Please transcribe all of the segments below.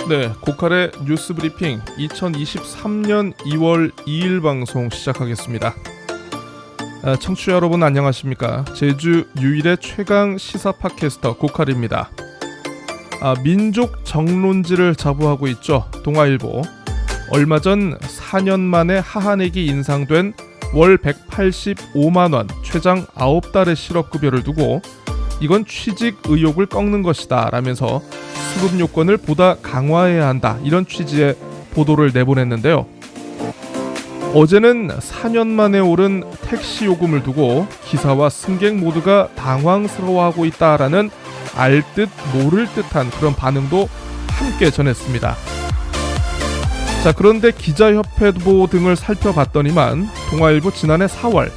네, 고칼의 뉴스 브리핑 2023년 2월 2일 방송 시작하겠습니다. 청취자 여러분 안녕하십니까? 제주 유일의 최강 시사 팟캐스터 고칼입니다. 민족 정론지를 자부하고 있죠. 동아일보. 얼마 전 4년 만에 하한액이 인상된 월 185만원 최장 9달의 실업급여를 두고 이건 취직 의욕을 꺾는 것이다 라면서 수급 요건을 보다 강화해야 한다, 이런 취지의 보도를 내보냈는데요. 어제는 4년 만에 오른 택시 요금을 두고 기사와 승객 모두가 당황스러워하고 있다라는 알듯 모를 듯한 그런 반응도 함께 전했습니다. 자, 그런데 기자협회보 등을 살펴봤더니만 동아일보 지난해 4월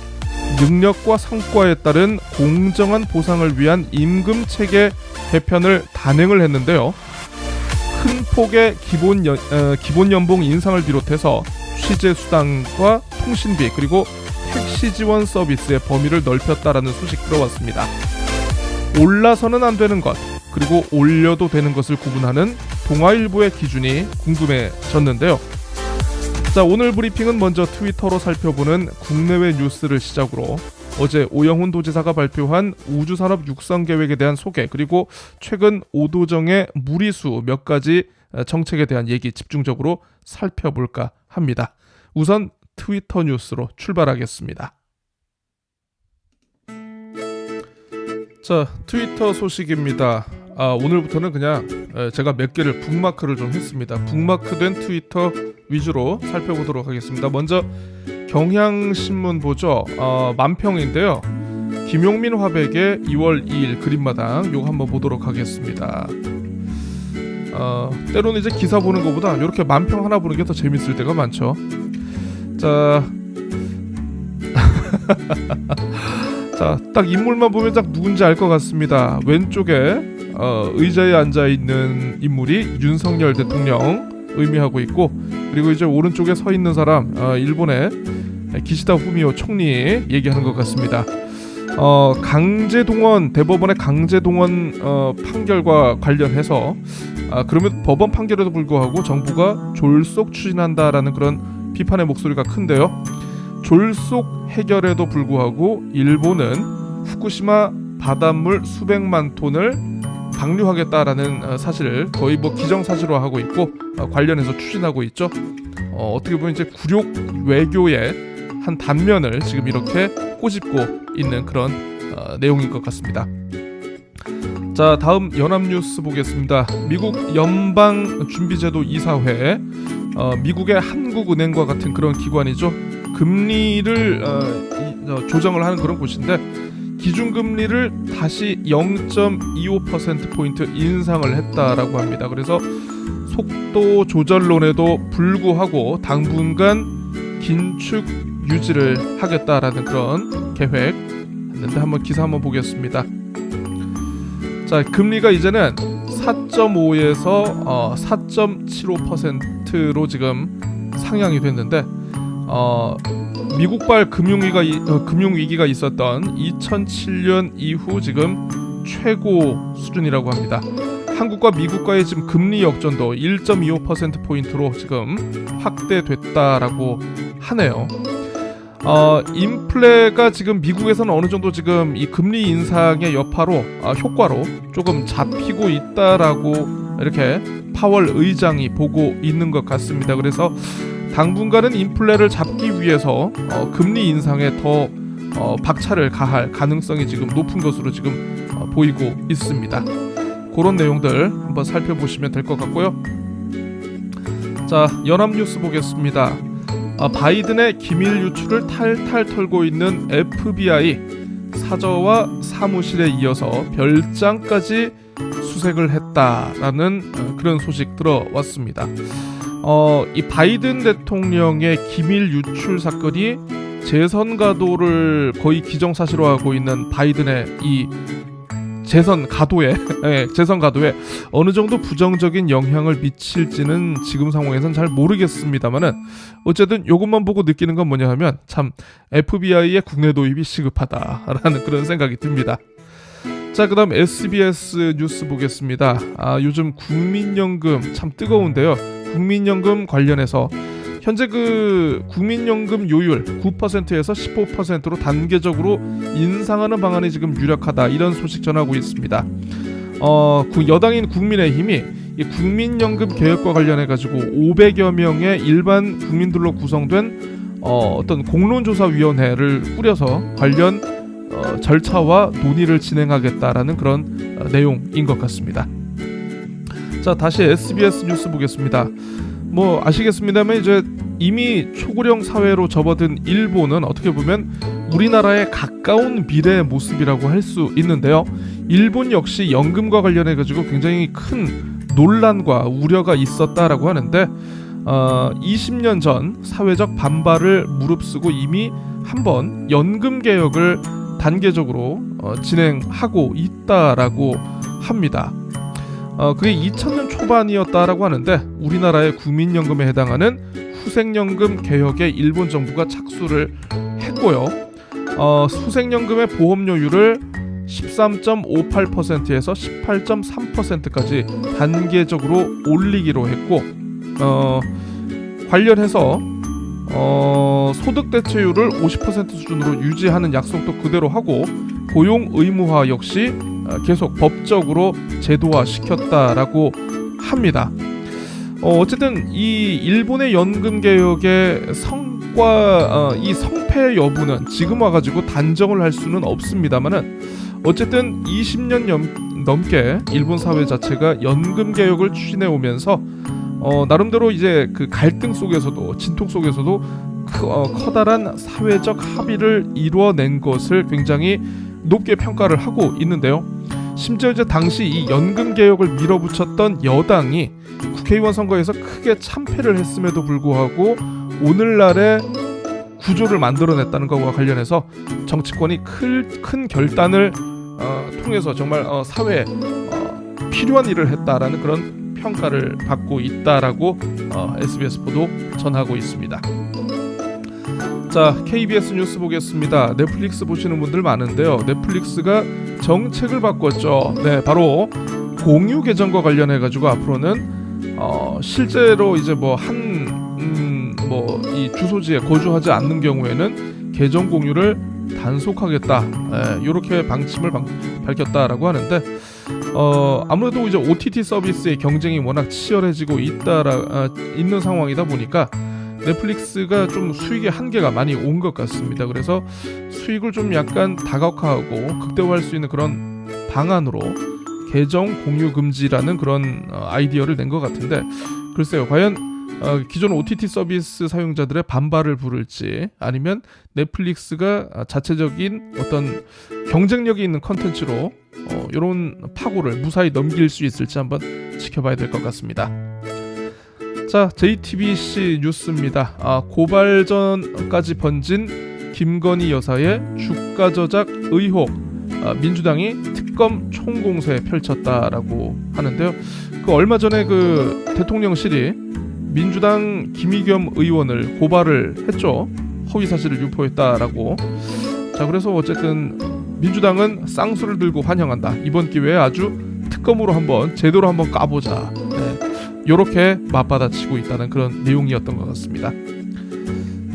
능력과 성과에 따른 공정한 보상을 위한 임금체계 개편을 단행을 했는데요. 큰 폭의 기본 연봉 인상을 비롯해서 취재수당과 통신비 그리고 택시 지원 서비스의 범위를 넓혔다라는 소식 들어왔습니다. 올라서는 안 되는 것, 그리고 올려도 되는 것을 구분하는 동아일보의 기준이 궁금해졌는데요. 자, 오늘 브리핑은 먼저 트위터로 살펴보는 국내외 뉴스를 시작으로 어제 오영훈 도지사가 발표한 우주산업 육성계획에 대한 소개, 그리고 최근 오도정의 무리수 몇 가지 정책에 대한 얘기 집중적으로 살펴볼까 합니다. 우선 트위터 뉴스로 출발하겠습니다. 자, 트위터 소식입니다. 오늘부터는 그냥 제가 몇 개를 북마크를 좀 했습니다. 북마크된 트위터 위주로 살펴보도록 하겠습니다. 먼저 경향신문 보죠. 만평인데요. 김용민 화백의 2월 2일 그림마당, 요거 한번 보도록 하겠습니다. 때로는 이제 기사 보는 것보다 이렇게 만평 하나 보는 게 더 재밌을 때가 많죠. 자, 자, 딱 인물만 보면 딱 누군지 알 것 같습니다. 왼쪽에 의자에 앉아있는 인물이 윤석열 대통령 의미하고 있고, 그리고 이제 오른쪽에 서 있는 사람 일본의 기시다 후미오 총리 얘기하는 것 같습니다. 강제동원, 대법원의 강제동원 판결과 관련해서 그러면 법원 판결에도 불구하고 정부가 졸속 추진한다라는 그런 비판의 목소리가 큰데요. 졸속 해결에도 불구하고 일본은 후쿠시마 바닷물 수백만 톤을 방류하겠다라는 사실을 거의 기정사실화하고 있고 관련해서 추진하고 있죠. 어떻게 보면 이제 굴욕 외교의 한 단면을 지금 이렇게 꼬집고 있는 그런 내용인 것 같습니다. 자, 다음 연합뉴스 보겠습니다. 미국 연방준비제도 이사회, 미국의 한국은행과 같은 그런 기관이죠. 금리를 조정을 하는 그런 곳인데 기준금리를 다시 0.25%포인트 인상을 했다라고 합니다. 그래서 속도 조절론에도 불구하고 당분간 긴축 유지를 하겠다라는 그런 계획 했는데 한번 기사 보겠습니다. 자, 금리가 이제는 4.5에서 4.75%로 지금 상향이 됐는데 미국발 금융위기가 있었던 2007년 이후 지금 최고 수준이라고 합니다. 한국과 미국과의 지금 금리 역전도 1.25%포인트로 지금 확대됐다라고 하네요. 인플레가 지금 미국에서는 어느 정도 지금 이 금리 인상의 여파로 효과로 조금 잡히고 있다라고 이렇게 파월 의장이 보고 있는 것 같습니다. 그래서 당분간은 인플레를 잡기 위해서 금리 인상에 더 박차를 가할 가능성이 지금 높은 것으로 지금 보이고 있습니다. 그런 내용들 한번 살펴보시면 될 것 같고요. 자, 연합뉴스 보겠습니다. 바이든의 기밀 유출을 탈탈 털고 있는 FBI, 사저와 사무실에 이어서 별장까지 수색을 했다라는 그런 소식 들어왔습니다. 이 바이든 대통령의 기밀 유출 사건이 재선 가도를 거의 기정사실화하고 있는 바이든의 이 재선 가도에 어느 정도 부정적인 영향을 미칠지는 지금 상황에선 잘 모르겠습니다만은 어쨌든 이것만 보고 느끼는 건 뭐냐 하면 참 FBI의 국내 도입이 시급하다라는 그런 생각이 듭니다. 자, 그다음 SBS 뉴스 보겠습니다. 요즘 국민연금 참 뜨거운데요. 국민연금 관련해서 현재 그 국민연금 요율 9%에서 15%로 단계적으로 인상하는 방안이 지금 유력하다, 이런 소식 전하고 있습니다. 여당인 국민의힘이 이 국민연금 개혁과 관련해 가지고 500여 명의 일반 국민들로 구성된 어떤 공론조사위원회를 꾸려서 관련 절차와 논의를 진행하겠다라는 그런 내용인 것 같습니다. 자, 다시 SBS 뉴스 보겠습니다. 뭐 아시겠습니다만 이제 이미 초고령 사회로 접어든 일본은 어떻게 보면 우리나라의 가까운 미래의 모습이라고 할 수 있는데요. 일본 역시 연금과 관련해 가지고 굉장히 큰 논란과 우려가 있었다라고 하는데 20년 전 사회적 반발을 무릅쓰고 이미 한번 연금 개혁을 단계적으로 진행하고 있다라고 합니다. 그게 2000년 초반이었다라고 하는데 우리나라의 국민연금에 해당하는 후생연금 개혁에 일본 정부가 착수를 했고요. 후생연금의 보험료율을 13.58%에서 18.3%까지 단계적으로 올리기로 했고, 관련해서 소득 대체율을 50% 수준으로 유지하는 약속도 그대로 하고, 고용 의무화 역시 계속 법적으로 제도화시켰다라고 합니다. 어쨌든 이 일본의 연금 개혁의 성과, 이 성패 여부는 지금 와가지고 단정을 할 수는 없습니다만은, 어쨌든 20년 넘게 일본 사회 자체가 연금 개혁을 추진해 오면서 나름대로 이제 그 갈등 속에서도, 진통 속에서도 커다란 사회적 합의를 이루어낸 것을 굉장히 높게 평가를 하고 있는데요. 심지어 이제 당시 이 연금 개혁을 밀어붙였던 여당이 국회의원 선거에서 크게 참패를 했음에도 불구하고 오늘날의 구조를 만들어냈다는 것과 관련해서 정치권이 큰 결단을 통해서 정말 사회에 필요한 일을 했다라는 그런 평가를 받고 있다라고 SBS 보도 전하고 있습니다. 자, KBS 뉴스 보겠습니다. 넷플릭스 보시는 분들 많은데요. 넷플릭스가 정책을 바꿨죠. 네, 바로 공유 계정과 관련해 가지고 앞으로는 실제로 이제 이 주소지에 거주하지 않는 경우에는 계정 공유를 단속하겠다, 이렇게 방침을 밝혔다라고 하는데, 아무래도 이제 OTT 서비스의 경쟁이 워낙 치열해지고 있는 상황이다 보니까 넷플릭스가 좀 수익의 한계가 많이 온 것 같습니다. 그래서 수익을 좀 약간 다각화하고 극대화할 수 있는 그런 방안으로 계정 공유 금지라는 그런 아이디어를 낸 것 같은데, 글쎄요, 과연 기존 OTT 서비스 사용자들의 반발을 부를지, 아니면 넷플릭스가 자체적인 어떤 경쟁력이 있는 컨텐츠로 이런 파고를 무사히 넘길 수 있을지 한번 지켜봐야 될 것 같습니다. 자, JTBC 뉴스입니다. 고발전까지 번진 김건희 여사의 주가 조작 의혹, 민주당이 특검 총공세 펼쳤다라고 하는데요. 그 얼마 전에 그 대통령실이 민주당 김의겸 의원을 고발을 했죠. 허위 사실을 유포했다라고. 자, 그래서 어쨌든 민주당은 쌍수를 들고 환영한다. 이번 기회에 아주 특검으로 한번 제대로 한번 까보자. 이렇게 맞받아치고 있다는 그런 내용이었던 것 같습니다.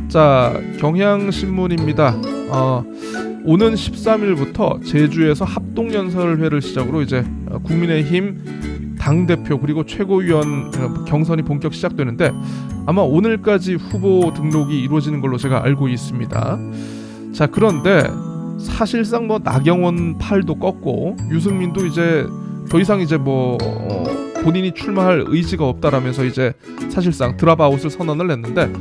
자, 경향신문입니다. 오는 13일부터 제주에서 합동연설회를 시작으로 이제 국민의힘 당대표 그리고 최고위원 경선이 본격 시작되는데, 아마 오늘까지 후보 등록이 이루어지는 걸로 제가 알고 있습니다. 자, 그런데 사실상 나경원 팔도 꺾고 유승민도 이제 더 이상 이제 본인이 출마할 의지가 없다라면서 이제 사실상 드랍아웃을 선언을 했는데,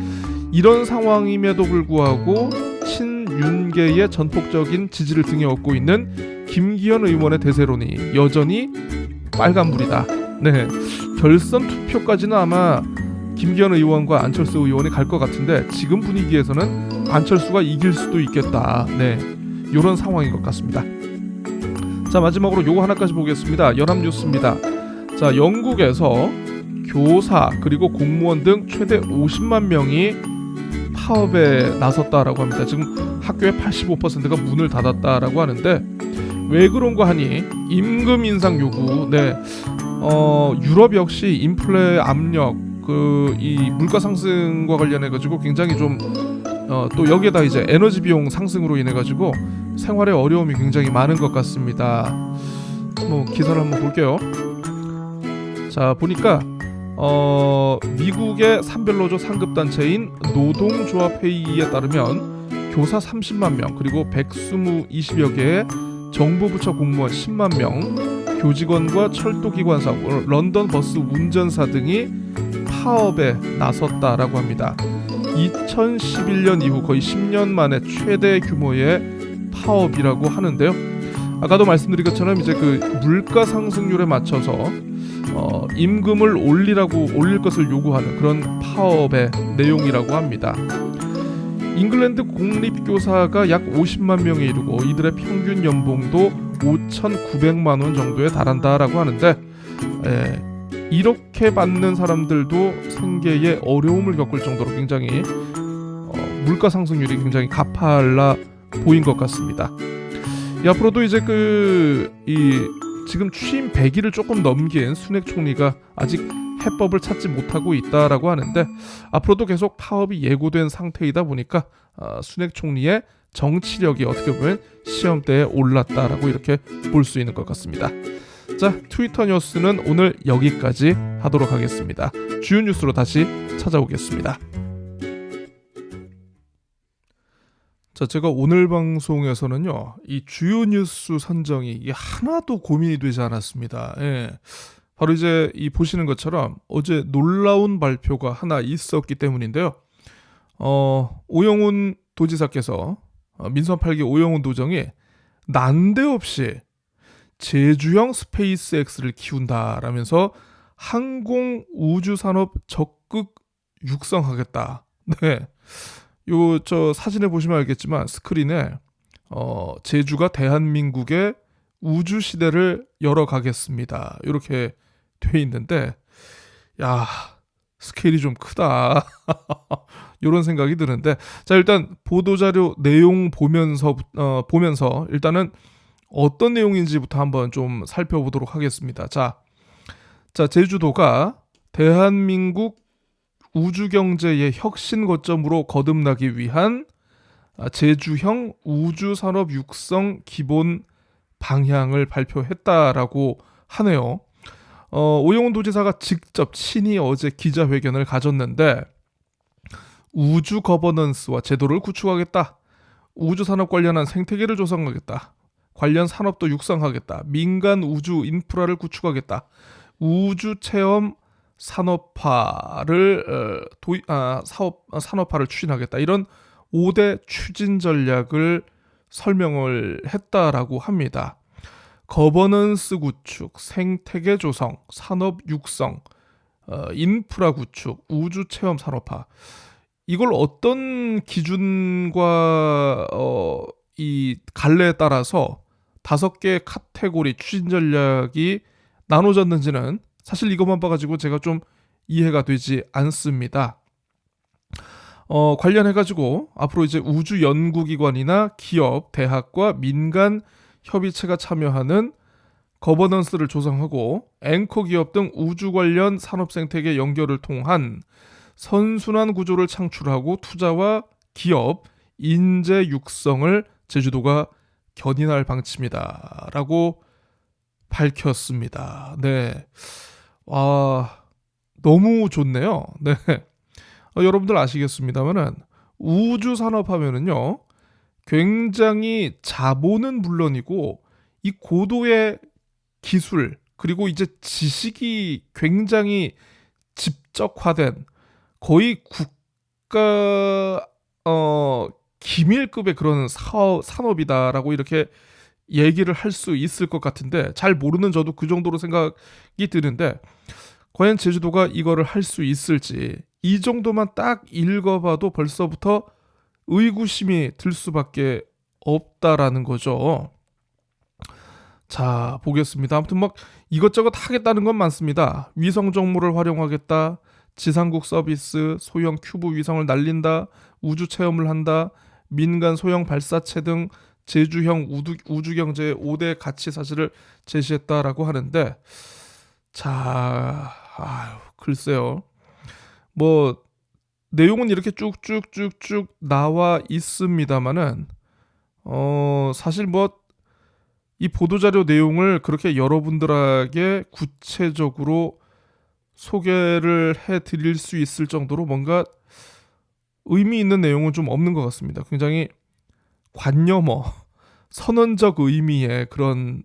이런 상황임에도 불구하고 친윤계의 전폭적인 지지를 등에 업고 있는 김기현 의원의 대세론이 여전히 빨간불이다. 네, 결선 투표까지는 아마 김기현 의원과 안철수 의원이 갈 것 같은데, 지금 분위기에서는 안철수가 이길 수도 있겠다. 네, 이런 상황인 것 같습니다. 자, 마지막으로 요거 하나까지 보겠습니다. 연합뉴스입니다. 자, 영국에서 교사 그리고 공무원 등 최대 50만 명이 파업에 나섰다라고 합니다. 지금 학교의 85%가 문을 닫았다라고 하는데, 왜 그런가 하니 임금 인상 요구. 네, 유럽 역시 인플레 압력, 이 물가 상승과 관련해 가지고 굉장히 좀 또 여기에다 이제 에너지 비용 상승으로 인해 가지고 생활에 어려움이 굉장히 많은 것 같습니다. 뭐 기사를 한번 볼게요. 자, 보니까 미국의 산별노조 상급 단체인 노동조합 회의에 따르면 교사 30만 명, 그리고 백수무 20여 개의 정부부처 공무원 10만 명, 교직원과 철도기관사, 런던 버스 운전사 등이 파업에 나섰다라고 합니다. 2011년 이후 거의 10년 만에 최대 규모의 파업이라고 하는데요. 아까도 말씀드린 것처럼 이제 그 물가 상승률에 맞춰서 임금을 올릴 것을 요구하는 그런 파업의 내용이라고 합니다. 잉글랜드 공립교사가 약 50만 명에 이르고 이들의 평균 연봉도 5,900만 원 정도에 달한다라고 하는데, 이렇게 받는 사람들도 생계에 어려움을 겪을 정도로 굉장히 물가 상승률이 굉장히 가팔라 보인 것 같습니다. 앞으로도 이제 지금 취임 100일을 조금 넘긴 순핵 총리가 아직 해법을 찾지 못하고 있다라고 하는데, 앞으로도 계속 파업이 예고된 상태이다 보니까 순핵 총리의 정치력이 어떻게 보면 시험대에 올랐다라고 이렇게 볼 수 있는 것 같습니다. 자, 트위터 뉴스는 오늘 여기까지 하도록 하겠습니다. 주요 뉴스로 다시 찾아오겠습니다. 자, 제가 오늘 방송에서는요, 이 주요 뉴스 선정이 이게 하나도 고민이 되지 않았습니다. 바로 이제 이 보시는 것처럼 어제 놀라운 발표가 하나 있었기 때문인데요. 오영훈 도지사께서 민선 8기 오영훈 도정이 난데없이 제주형 스페이스X를 키운다라면서 항공 우주 산업 적극 육성하겠다. 네, 저 사진에 보시면 알겠지만 스크린에 제주가 대한민국의 우주 시대를 열어가겠습니다, 이렇게 돼 있는데, 야, 스케일이 좀 크다. 이런 생각이 드는데, 자, 일단 보도자료 내용 보면서 일단은 어떤 내용인지부터 한번 좀 살펴보도록 하겠습니다. 자, 제주도가 대한민국 우주경제의 혁신 거점으로 거듭나기 위한 제주형 우주산업 육성 기본 방향을 발표했다라고 하네요. 오영훈 도지사가 직접 친히 어제 기자회견을 가졌는데, 우주 거버넌스와 제도를 구축하겠다, 우주산업 관련한 생태계를 조성하겠다, 관련 산업도 육성하겠다, 민간 우주 인프라를 구축하겠다, 우주 체험 산업화를 산업화를 추진하겠다, 이런 5대 추진 전략을 설명을 했다라고 합니다. 거버넌스 구축, 생태계 조성, 산업 육성, 인프라 구축, 우주 체험 산업화, 이걸 어떤 기준과 이 갈래에 따라서 5개의 카테고리 추진 전략이 나눠졌는지는 사실 이것만 봐가지고 제가 좀 이해가 되지 않습니다. 관련해가지고 앞으로 이제 우주 연구기관이나 기업, 대학과 민간 협의체가 참여하는 거버넌스를 조성하고, 앵커 기업 등 우주 관련 산업 생태계 연결을 통한 선순환 구조를 창출하고 투자와 기업, 인재 육성을 제주도가 견인할 방침이다 라고 밝혔습니다. 네, 너무 좋네요. 네, 여러분들 아시겠습니다만은 우주 산업 하면은요, 굉장히 자본은 물론이고 이 고도의 기술, 그리고 이제 지식이 굉장히 집적화된 거의 국가 기밀급의 그런 산업이다라고 이렇게 얘기를 할 수 있을 것 같은데, 잘 모르는 저도 그 정도로 생각이 드는데, 과연 제주도가 이거를 할 수 있을지, 이 정도만 딱 읽어봐도 벌써부터 의구심이 들 수밖에 없다라는 거죠. 자, 보겠습니다. 아무튼 막 이것저것 하겠다는 건 많습니다. 위성 정보를 활용하겠다, 지상국 서비스, 소형 큐브 위성을 날린다, 우주 체험을 한다, 민간 소형 발사체 등 제주형 우주경제의 5대 가치 사실을 제시했다라고 하는데, 자, 글쎄요. 뭐 내용은 이렇게 쭉쭉쭉쭉 나와 있습니다만은 사실 뭐 이 보도자료 내용을 그렇게 여러분들에게 구체적으로 소개를 해드릴 수 있을 정도로 뭔가 의미 있는 내용은 좀 없는 것 같습니다. 굉장히 관념어, 선언적 의미의 그런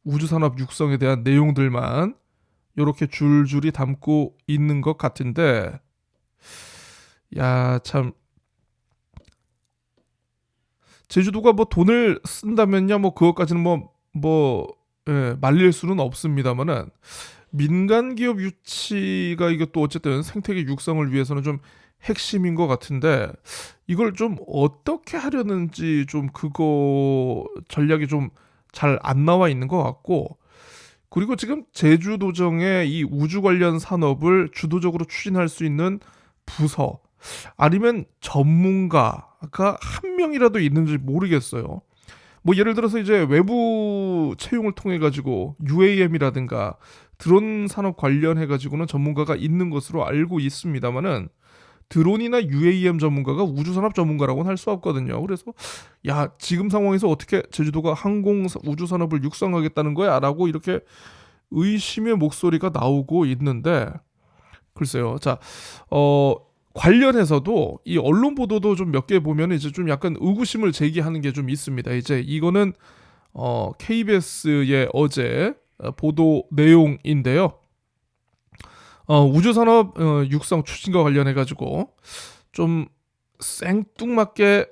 우주산업 육성에 대한 내용들만 이렇게 줄줄이 담고 있는 것 같은데, 야, 참, 제주도가 뭐 돈을 쓴다면야 뭐 그것까지는 말릴 수는 없습니다만은, 민간 기업 유치가 이게 또 어쨌든 생태계 육성을 위해서는 좀 핵심인 것 같은데, 이걸 좀 어떻게 하려는지 좀 그거 전략이 좀 잘 안 나와 있는 것 같고, 그리고 지금 제주도정의 이 우주 관련 산업을 주도적으로 추진할 수 있는 부서 아니면 전문가가 한 명이라도 있는지 모르겠어요. 뭐 예를 들어서 이제 외부 채용을 통해 가지고 UAM이라든가 드론 산업 관련해 가지고는 전문가가 있는 것으로 알고 있습니다만은, 드론이나 UAM 전문가가 우주산업 전문가라고는 할 수 없거든요. 그래서 야, 지금 상황에서 어떻게 제주도가 항공 우주 산업을 육성하겠다는 거야? 라고 이렇게 의심의 목소리가 나오고 있는데, 글쎄요. 자, 관련해서도 이 언론 보도도 좀 몇 개 보면 이제 좀 약간 의구심을 제기하는 게 좀 있습니다. 이제 이거는 KBS의 어제 보도 내용인데요. 우주산업 육성 추진과 관련해 가지고 좀 생뚱맞게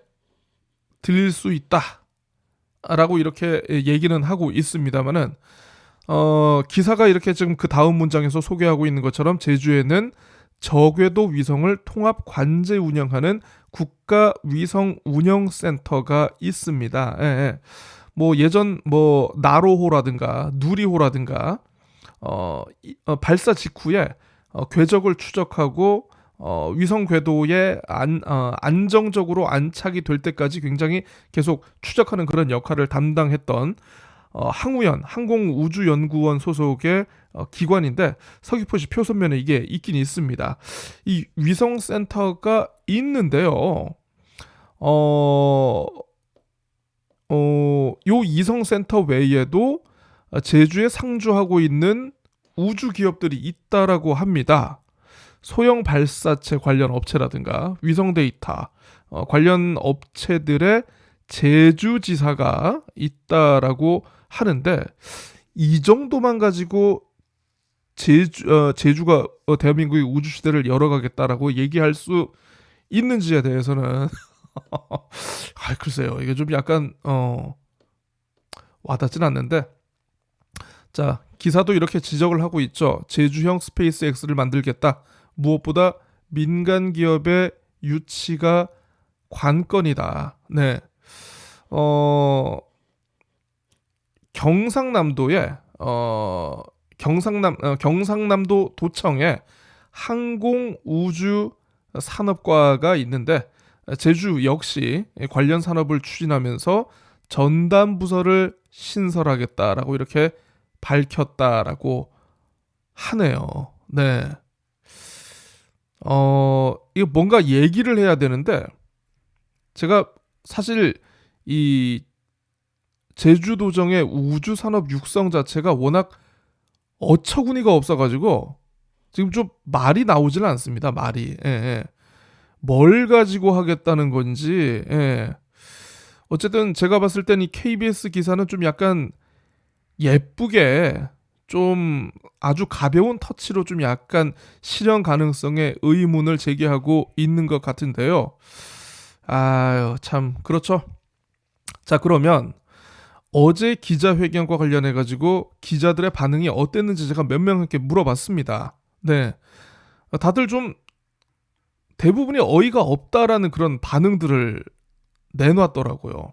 들릴 수 있다라고 이렇게 얘기는 하고 있습니다만은, 기사가 이렇게 지금 그 다음 문장에서 소개하고 있는 것처럼 제주에는 저궤도 위성을 통합 관제 운영하는 국가 위성 운영센터가 있습니다. 예, 예. 뭐 예전 뭐 나로호라든가 누리호라든가 발사 직후에 궤적을 추적하고 위성 궤도에 안정적으로 안착이 될 때까지 굉장히 계속 추적하는 그런 역할을 담당했던 항우연 항공우주연구원 소속의 기관인데, 서귀포시 표선면에 이게 있긴 있습니다. 이 위성센터가 있는데요. 요 위성센터 외에도 제주에 상주하고 있는 우주 기업들이 있다라고 합니다. 소형 발사체 관련 업체라든가 위성 데이터 관련 업체들의 제주지사가 있다라고 하는데, 이 정도만 가지고 제주가 대한민국의 우주 시대를 열어가겠다라고 얘기할 수 있는지에 대해서는 글쎄요, 이게 좀 약간 와닿진 않는데, 자, 기사도 이렇게 지적을 하고 있죠. 제주형 스페이스 X를 만들겠다. 무엇보다 민간 기업의 유치가 관건이다. 네. 경상남도에 경상남도 도청에 항공우주 산업과가 있는데, 제주 역시 관련 산업을 추진하면서 전담 부서를 신설하겠다라고 이렇게 밝혔다라고 하네요. 네. 이거 뭔가 얘기를 해야 되는데, 제가 사실 이 제주도정의 우주산업 육성 자체가 워낙 어처구니가 없어가지고 지금 좀 말이 나오질 않습니다. 말이. 예, 예. 뭘 가지고 하겠다는 건지. 예. 어쨌든 제가 봤을 땐 이 KBS 기사는 좀 약간 예쁘게 좀 아주 가벼운 터치로 좀 약간 실현 가능성에 의문을 제기하고 있는 것 같은데요. 아유, 참 그렇죠. 자, 그러면 어제 기자회견과 관련해 가지고 기자들의 반응이 어땠는지 제가 몇 명한테 물어봤습니다. 네, 다들 좀 대부분이 어이가 없다라는 그런 반응들을 내놨더라고요.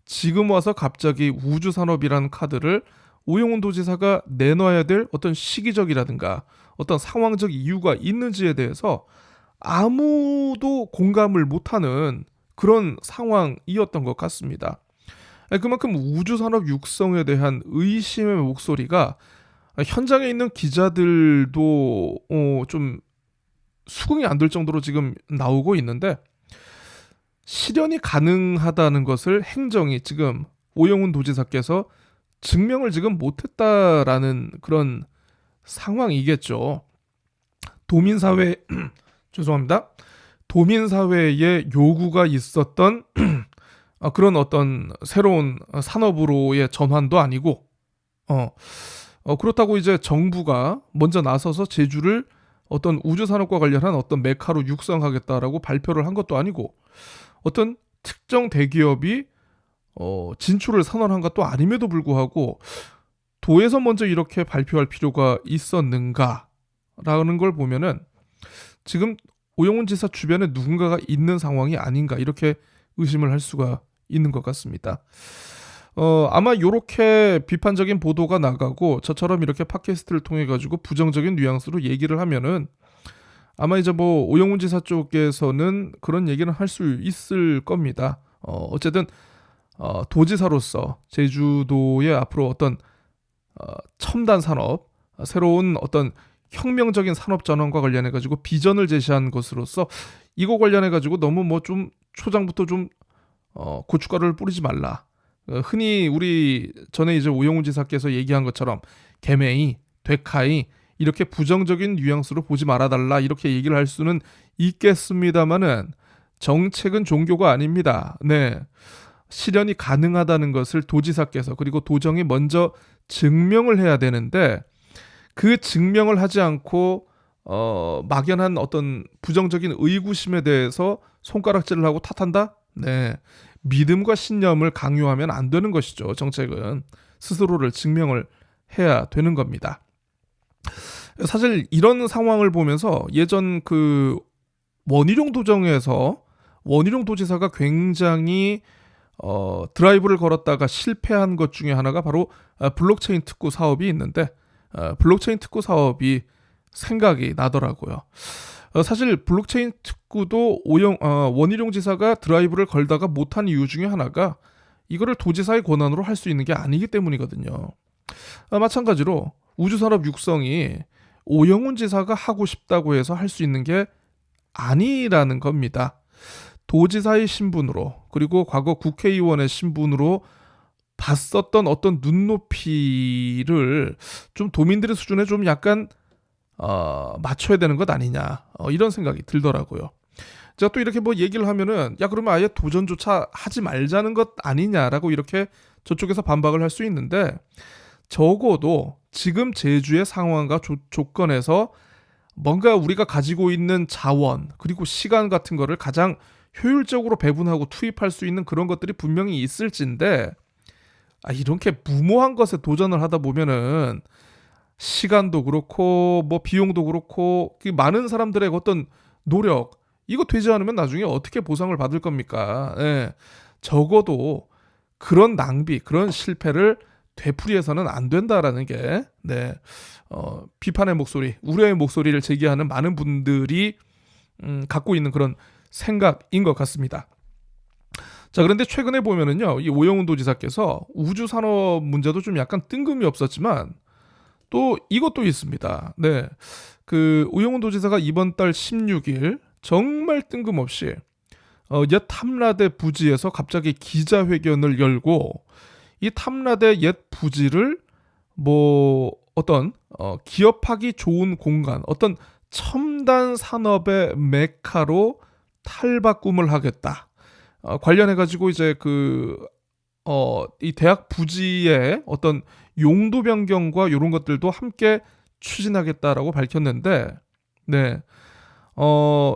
지금 와서 갑자기 우주산업이라는 카드를 오영훈 도지사가 내놔야 될 어떤 시기적이라든가 어떤 상황적 이유가 있는지에 대해서 아무도 공감을 못하는 그런 상황이었던 것 같습니다. 그만큼 우주산업 육성에 대한 의심의 목소리가 현장에 있는 기자들도 좀 수긍이 안 될 정도로 지금 나오고 있는데, 실현이 가능하다는 것을 행정이 지금 오영훈 도지사께서 증명을 지금 못했다라는 그런 상황이겠죠. 도민사회 죄송합니다. 도민사회의 요구가 있었던 그런 어떤 새로운 산업으로의 전환도 아니고, 그렇다고 이제 정부가 먼저 나서서 제주를 어떤 우주산업과 관련한 어떤 메카로 육성하겠다라고 발표를 한 것도 아니고, 어떤 특정 대기업이 진출을 선언한 것도 아님에도 불구하고 도에서 먼저 이렇게 발표할 필요가 있었는가라는 걸 보면은 지금 오영훈 지사 주변에 누군가가 있는 상황이 아닌가, 이렇게 의심을 할 수가 있는 것 같습니다. 아마 이렇게 비판적인 보도가 나가고 저처럼 이렇게 팟캐스트를 통해 가지고 부정적인 뉘앙스로 얘기를 하면은 아마 이제 뭐 오영훈 지사 쪽에서는 그런 얘기는 할 수 있을 겁니다. 어쨌든 도지사로서 제주도의 앞으로 어떤 첨단 산업, 새로운 어떤 혁명적인 산업 전환과 관련해 가지고 비전을 제시한 것으로서 이거 관련해 가지고 너무 뭐 좀 초장부터 좀 고춧가루를 뿌리지 말라. 흔히 우리 전에 이제 오영훈 지사께서 얘기한 것처럼 개메이, 되카이 이렇게 부정적인 뉘앙스로 보지 말아달라, 이렇게 얘기를 할 수는 있겠습니다만은 정책은 종교가 아닙니다. 네, 실현이 가능하다는 것을 도지사께서 그리고 도정이 먼저 증명을 해야 되는데, 그 증명을 하지 않고 막연한 어떤 부정적인 의구심에 대해서 손가락질을 하고 탓한다? 네, 믿음과 신념을 강요하면 안 되는 것이죠. 정책은 스스로를 증명을 해야 되는 겁니다. 사실 이런 상황을 보면서 예전 그 원희룡 도정에서 원희룡 도지사가 굉장히 드라이브를 걸었다가 실패한 것 중에 하나가 바로 블록체인 특구 사업이 있는데, 블록체인 특구 사업이 생각이 나더라고요. 사실 블록체인 특구도 원희룡 지사가 드라이브를 걸다가 못한 이유 중에 하나가 이거를 도지사의 권한으로 할 수 있는 게 아니기 때문이거든요. 마찬가지로 우주산업 육성이 오영훈 지사가 하고 싶다고 해서 할 수 있는 게 아니라는 겁니다. 도지사의 신분으로, 그리고 과거 국회의원의 신분으로 봤었던 어떤 눈높이를 좀 도민들의 수준에 좀 약간 맞춰야 되는 것 아니냐, 이런 생각이 들더라고요. 제가 또 이렇게 뭐 얘기를 하면은 야 그러면 아예 도전조차 하지 말자는 것 아니냐라고 이렇게 저쪽에서 반박을 할 수 있는데, 적어도 지금 제주의 상황과 조건에서 뭔가 우리가 가지고 있는 자원 그리고 시간 같은 거를 가장 효율적으로 배분하고 투입할 수 있는 그런 것들이 분명히 있을진데, 이렇게 무모한 것에 도전을 하다 보면은 시간도 그렇고 뭐 비용도 그렇고 많은 사람들의 어떤 노력, 이거 되지 않으면 나중에 어떻게 보상을 받을 겁니까? 예. 적어도 그런 낭비, 그런 실패를 되풀이해서는 안 된다라는 게 비판의 목소리, 우려의 목소리를 제기하는 많은 분들이 갖고 있는 그런 생각인 것 같습니다. 자, 그런데 최근에 보면은요, 이 오영훈 도지사께서 우주 산업 문제도 좀 약간 뜬금이 없었지만 또 이것도 있습니다. 네, 그 오영훈 도지사가 이번 달 16일 정말 뜬금없이 옛 탐라대 부지에서 갑자기 기자회견을 열고, 이 탐라대 옛 부지를 뭐 어떤 기업하기 좋은 공간, 어떤 첨단 산업의 메카로 탈바꿈을 하겠다. 관련해 가지고 이제 이 대학 부지의 어떤 용도 변경과 이런 것들도 함께 추진하겠다라고 밝혔는데, 네,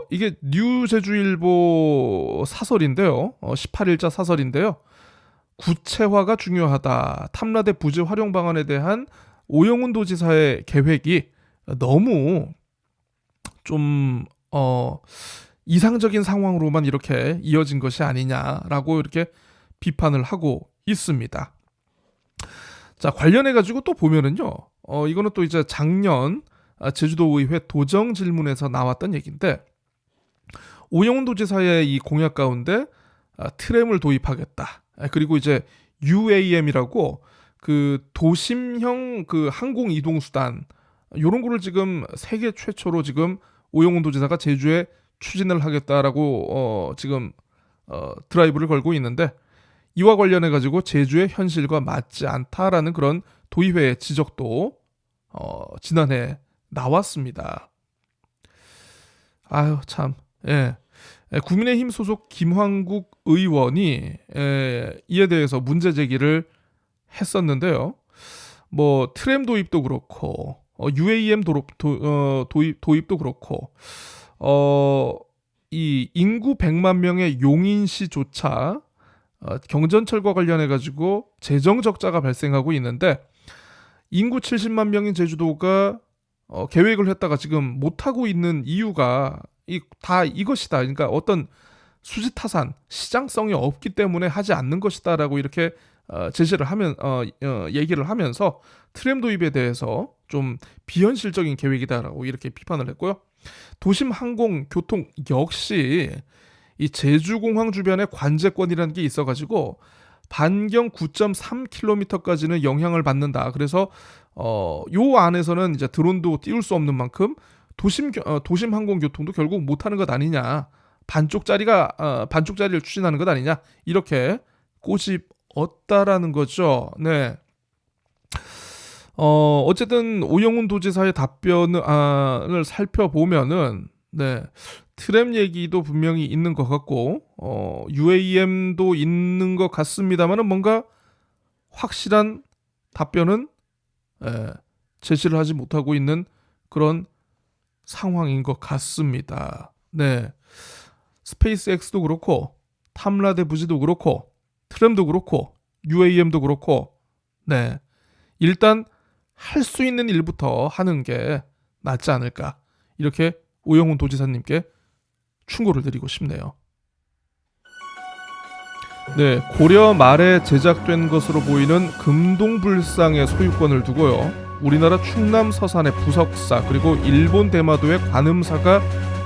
이게 뉴제주일보 사설인데요, 18일자 사설인데요. 구체화가 중요하다. 탐라대 부지 활용 방안에 대한 오영훈 도지사의 계획이 너무 좀 이상적인 상황으로만 이렇게 이어진 것이 아니냐라고 이렇게 비판을 하고 있습니다. 자, 관련해 가지고 또 보면은요, 이거는 또 이제 작년 제주도의회 도정 질문에서 나왔던 얘기인데, 오영훈 도지사의 이 공약 가운데 트램을 도입하겠다. 그리고 이제 UAM이라고 그 도심형 그 항공 이동 수단 요런 거를 지금 세계 최초로 지금 오영훈 도지사가 제주에 추진을 하겠다라고 지금 드라이브를 걸고 있는데, 이와 관련해 가지고 제주의 현실과 맞지 않다라는 그런 도의회의 지적도 지난해 나왔습니다. 아유 참. 예. 국민의힘 소속 김황국 의원이 이에 대해서 문제 제기를 했었는데요. 뭐 트램 도입도 그렇고 UAM 도입도 그렇고 이 인구 100만 명의 용인시조차 경전철과 관련해 가지고 재정 적자가 발생하고 있는데, 인구 70만 명인 제주도가 계획을 했다가 지금 못 하고 있는 이유가 다 이것이다. 그러니까 어떤 수지타산 시장성이 없기 때문에 하지 않는 것이다라고 이렇게 제시를 하면 얘기를 하면서 트램 도입에 대해서 좀 비현실적인 계획이다라고 이렇게 비판을 했고요. 도심 항공 교통 역시 이 제주공항 주변에 관제권이라는 게 있어가지고 반경 9.3km까지는 영향을 받는다. 그래서 요 안에서는 이제 드론도 띄울 수 없는 만큼 도심 항공 교통도 결국 못하는 것 아니냐, 반쪽짜리를 추진하는 것 아니냐, 이렇게 꼬집었다라는 거죠. 어쨌든 오영훈 도지사의 답변을 살펴보면은 트램 얘기도 분명히 있는 것 같고 UAM도 있는 것 같습니다만은 뭔가 확실한 답변은 제시를 하지 못하고 있는 그런 상황인 것 같습니다. 스페이스X도 그렇고 탐라대 부지도 그렇고 트램도 그렇고 UAM도 그렇고 일단 할 수 있는 일부터 하는 게 낫지 않을까, 이렇게 오영훈 도지사님께 충고를 드리고 싶네요. 고려 말에 제작된 것으로 보이는 금동불상의 소유권을 두고요, 우리나라 충남 서산의 부석사 그리고 일본 대마도의 관음사가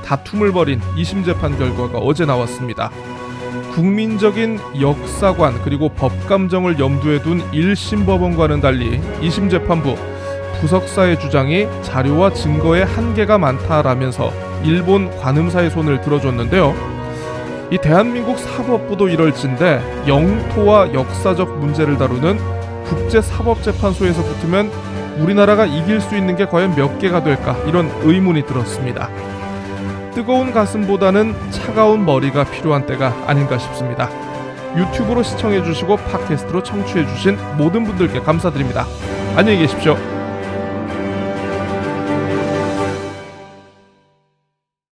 다툼을 벌인 2심 재판 결과가 어제 나왔습니다. 국민적인 역사관 그리고 법감정을 염두에 둔 1심 법원과는 달리 2심 재판부 부석사의 주장이 자료와 증거에 한계가 많다라면서 일본 관음사의 손을 들어줬는데요. 이 대한민국 사법부도 이럴진데 영토와 역사적 문제를 다루는 국제사법재판소에서 붙으면 우리나라가 이길 수 있는 게 과연 몇 개가 될까, 이런 의문이 들었습니다. 뜨거운 가슴보다는 차가운 머리가 필요한 때가 아닌가 싶습니다. 유튜브로 시청해주시고 팟캐스트로 청취해주신 모든 분들께 감사드립니다. 안녕히 계십시오.